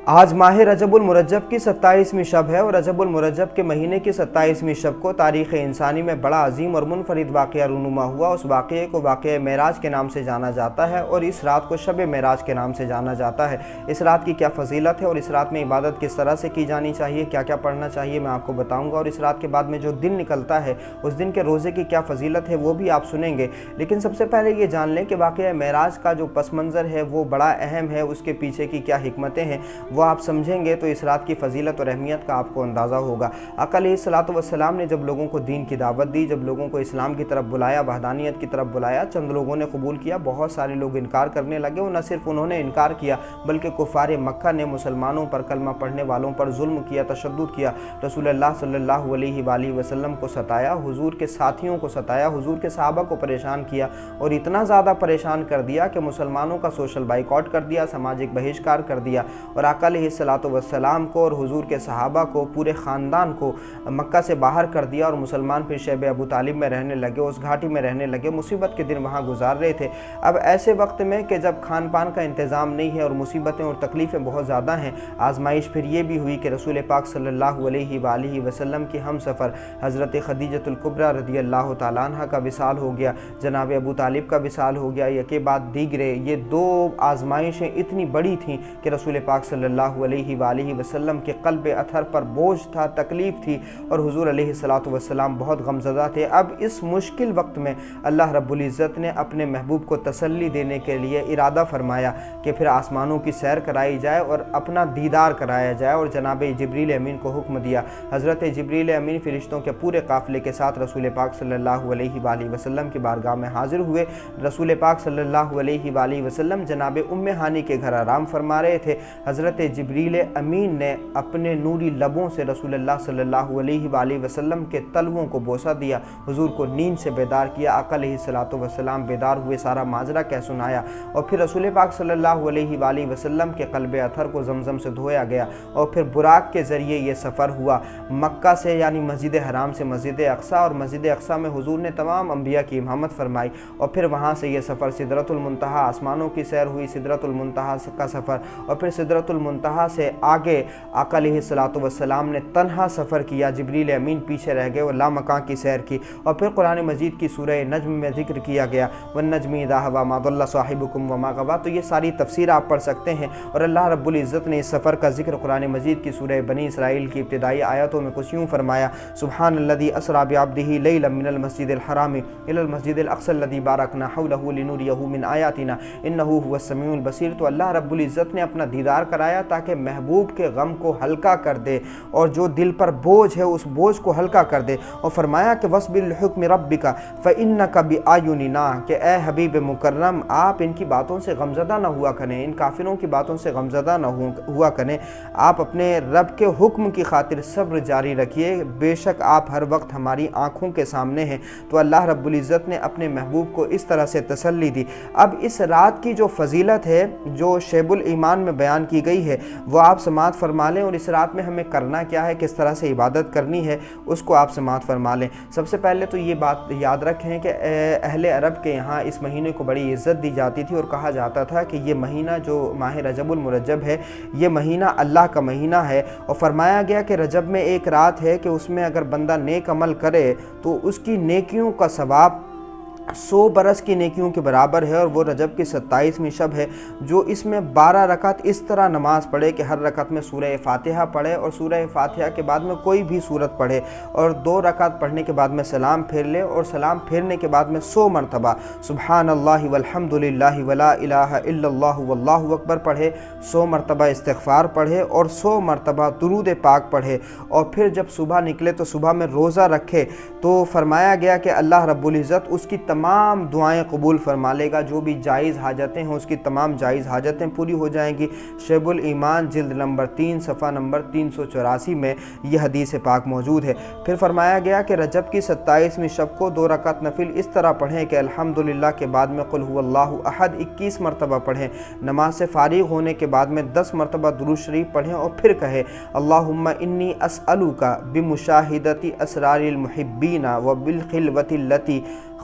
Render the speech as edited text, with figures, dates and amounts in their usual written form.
آج ماہ رجب المرجب کی 27ویں شب ہے اور رجب المرجب کے مہینے کی 27ویں شب کو تاریخ انسانی میں بڑا عظیم اور منفرد واقعہ رونما ہوا۔ اس واقعے کو واقعہ معراج کے نام سے جانا جاتا ہے اور اس رات کو شب معراج کے نام سے جانا جاتا ہے۔ اس رات کی کیا فضیلت ہے اور اس رات میں عبادت کس طرح سے کی جانی چاہیے، کیا کیا پڑھنا چاہیے، میں آپ کو بتاؤں گا، اور اس رات کے بعد میں جو دن نکلتا ہے اس دن کے روزے کی کیا فضیلت ہے وہ بھی آپ سنیں گے۔ لیکن سب سے پہلے یہ جان لیں کہ واقعہ معراج کا جو پس منظر ہے وہ بڑا اہم ہے، اس کے پیچھے کی کیا حکمتیں ہیں وہ آپ سمجھیں گے تو اس رات کی فضیلت اور اہمیت کا آپ کو اندازہ ہوگا۔ آقا علیہ الصلوۃ والسلام نے جب لوگوں کو دین کی دعوت دی، جب لوگوں کو اسلام کی طرف بلایا، وحدانیت کی طرف بلایا، چند لوگوں نے قبول کیا، بہت سارے لوگ انکار کرنے لگے، اور نہ صرف انہوں نے انکار کیا بلکہ کفار مکہ نے مسلمانوں پر، کلمہ پڑھنے والوں پر ظلم کیا، تشدد کیا، رسول اللہ صلی اللہ علیہ وآلہ وسلم کو ستایا، حضور کے ساتھیوں کو ستایا، حضور کے صحابہ کو پریشان کیا، اور اتنا زیادہ پریشان کر دیا کہ مسلمانوں کا سوشل بائیکاٹ کر دیا، سماجک بہشکار کر دیا، اور آقا علیہ الصلوۃ والسلام کو اور حضور کے صحابہ کو، پورے خاندان کو مکہ سے باہر کر دیا، اور مسلمان پھر شیب ابو طالب میں رہنے لگے، اس گھاٹی میں رہنے لگے، مصیبت کے دن وہاں گزار رہے تھے۔ اب ایسے وقت میں کہ جب کھان پان کا انتظام نہیں ہے اور مصیبتیں اور تکلیفیں بہت زیادہ ہیں، آزمائش پھر یہ بھی ہوئی کہ رسول پاک صلی اللہ علیہ وآلہ وسلم کی ہم سفر حضرت خدیجۃ الکبریٰ رضی اللہ تعالیٰ عنہ کا وصال ہو گیا، جناب ابو طالب کا وصال ہو گیا، یکے بعد دیگرے۔ یہ دو آزمائشیں اتنی بڑی تھیں کہ رسول پاک صلی اللہ علیہ وآلہ وسلم کے قلب اطہر پر بوجھ تھا، تکلیف تھی، اور حضور علیہ الصلوۃ والسلام بہت غمزدہ تھے۔ اب اس مشکل وقت میں اللہ رب العزت نے اپنے محبوب کو تسلی دینے کے لیے ارادہ فرمایا کہ پھر آسمانوں کی سیر کرائی جائے اور اپنا دیدار کرایا جائے، اور جناب جبریل امین کو حکم دیا۔ حضرت جبریل امین فرشتوں کے پورے قافلے کے ساتھ رسول پاک صلی اللہ علیہ وآلہ وسلم کی بارگاہ میں حاضر ہوئے۔ رسول پاک صلی اللہ علیہ وآلہ وسلم جناب ام ہانی کے گھر آرام فرما رہے تھے۔ حضرت جبریل امین نے اپنے نوری لبوں سے رسول اللہ صلی اللہ علیہ وآلہ وسلم کے تلووں کو بوسہ دیا، حضور کو نیند سے بیدار کیا۔ آقا علیہ الصلوۃ والسلام بیدار ہوئے، سارا ماجرا کہہ سنایا، اور پھر رسول پاک صلی اللہ علیہ وآلہ وسلم کے قلب اطہر کو زمزم سے دھویا گیا، اور پھر براق کے ذریعے یہ سفر ہوا مکہ سے، یعنی مسجد حرام سے مسجد اقصیٰ، اور مسجد اقصیٰ میں حضور نے تمام انبیاء کی امامت فرمائی، اور پھر وہاں سے یہ سفر سدرۃ المنتہا، آسمانوں کی سیر ہوئی، سدرۃ المنتہا کا سفر، اور پھر سدرۃ المنتہا سے آگے آقا علیہ الصلوۃ والسلام نے تنہا سفر کیا، جبریل امین پیچھے رہ گئے اور لامکان کی سیر کی، اور پھر قرآن مجید کی سورہ نجم میں ذکر کیا گیا، والنجم اذا ہوا ما ضل صاحبکم وما غوی۔ تو یہ ساری تفسیر آپ پڑھ سکتے ہیں، اور اللہ رب العزت نے اس سفر کا ذکر قرآن مجید کی سورہ بنی اسرائیل کی ابتدائی آیاتوں میں کچھ یوں فرمایا: سبحان الذی اسری بعبدہ لیلا من المسجد الحرام الی المسجد الاقصی الذی بارکنا حولہ لنریہ من آیاتنا انہ هو السمیع البصیر۔ تو اللہ رب العزت نے اپنا دیدار کرایا تاکہ محبوب کے غم کو ہلکا کر دے، اور جو دل پر بوجھ ہے اس بوجھ کو ہلکا کر دے، اور فرمایا کہ وَاصْبِرْ لِحُکْمِ رَبِّکَ فَإِنَّکَ بِأَعْیُنِنَا، کہ اے حبیب مکرم آپ ان کی باتوں سے غمزدہ نہ ہوا کریں، ان کافروں کی باتوں سے غمزدہ نہ ہوا کریں، آپ اپنے رب کے حکم کی خاطر صبر جاری رکھیے، بے شک آپ ہر وقت ہماری آنکھوں کے سامنے ہیں۔ تو اللہ رب العزت نے اپنے محبوب کو اس طرح سے تسلی دی۔ اب اس رات کی جو فضیلت ہے جو شیب الایمان میں بیان کی گئی ہے وہ آپ سماعت فرما لیں، اور اس رات میں ہمیں کرنا کیا ہے، کس طرح سے عبادت کرنی ہے اس کو آپ سماعت فرما لیں۔ سب سے پہلے تو یہ بات یاد رکھیں کہ اہل عرب کے یہاں اس مہینے کو بڑی عزت دی جاتی تھی، اور کہا جاتا تھا کہ یہ مہینہ جو ماہ رجب المرجب ہے یہ مہینہ اللہ کا مہینہ ہے، اور فرمایا گیا کہ رجب میں ایک رات ہے کہ اس میں اگر بندہ نیک عمل کرے تو اس کی نیکیوں کا ثواب 100 برس کی نیکیوں کے برابر ہے، اور وہ رجب کی 27ویں شب ہے جو اس میں 12 رکعت اس طرح نماز پڑھے کہ ہر رکعت میں سورہ فاتحہ پڑھے، اور سورہ فاتحہ کے بعد میں کوئی بھی سورت پڑھے، اور 2 رکعت پڑھنے کے بعد میں سلام پھیر لے، اور سلام پھیرنے کے بعد میں 100 مرتبہ سبحان اللہ والحمد للہ ولا الہ الا اللہ واللہ اکبر پڑھے، 100 مرتبہ استغفار پڑھے، اور 100 مرتبہ درود پاک پڑھے، اور پھر جب صبح نکلے تو صبح میں روزہ رکھے، تو فرمایا گیا کہ اللہ رب العزت اس کی تمام دعائیں قبول فرما لے گا، جو بھی جائز حاجتیں ہیں اس کی تمام جائز حاجتیں پوری ہو جائیں گی۔ شیب الایمان جلد نمبر 3 صفحہ نمبر 384 میں یہ حدیث پاک موجود ہے۔ پھر فرمایا گیا کہ رجب کی 27ویں شب کو 2 رکعت نفل اس طرح پڑھیں کہ الحمدللہ کے بعد میں قل هو اللہ احد 21 مرتبہ پڑھیں، نماز سے فارغ ہونے کے بعد میں 10 مرتبہ درود شریف پڑھیں، اور پھر کہے اللہم انی اسألک بمشاہدت اسرار المحبین وبالخلوۃ التی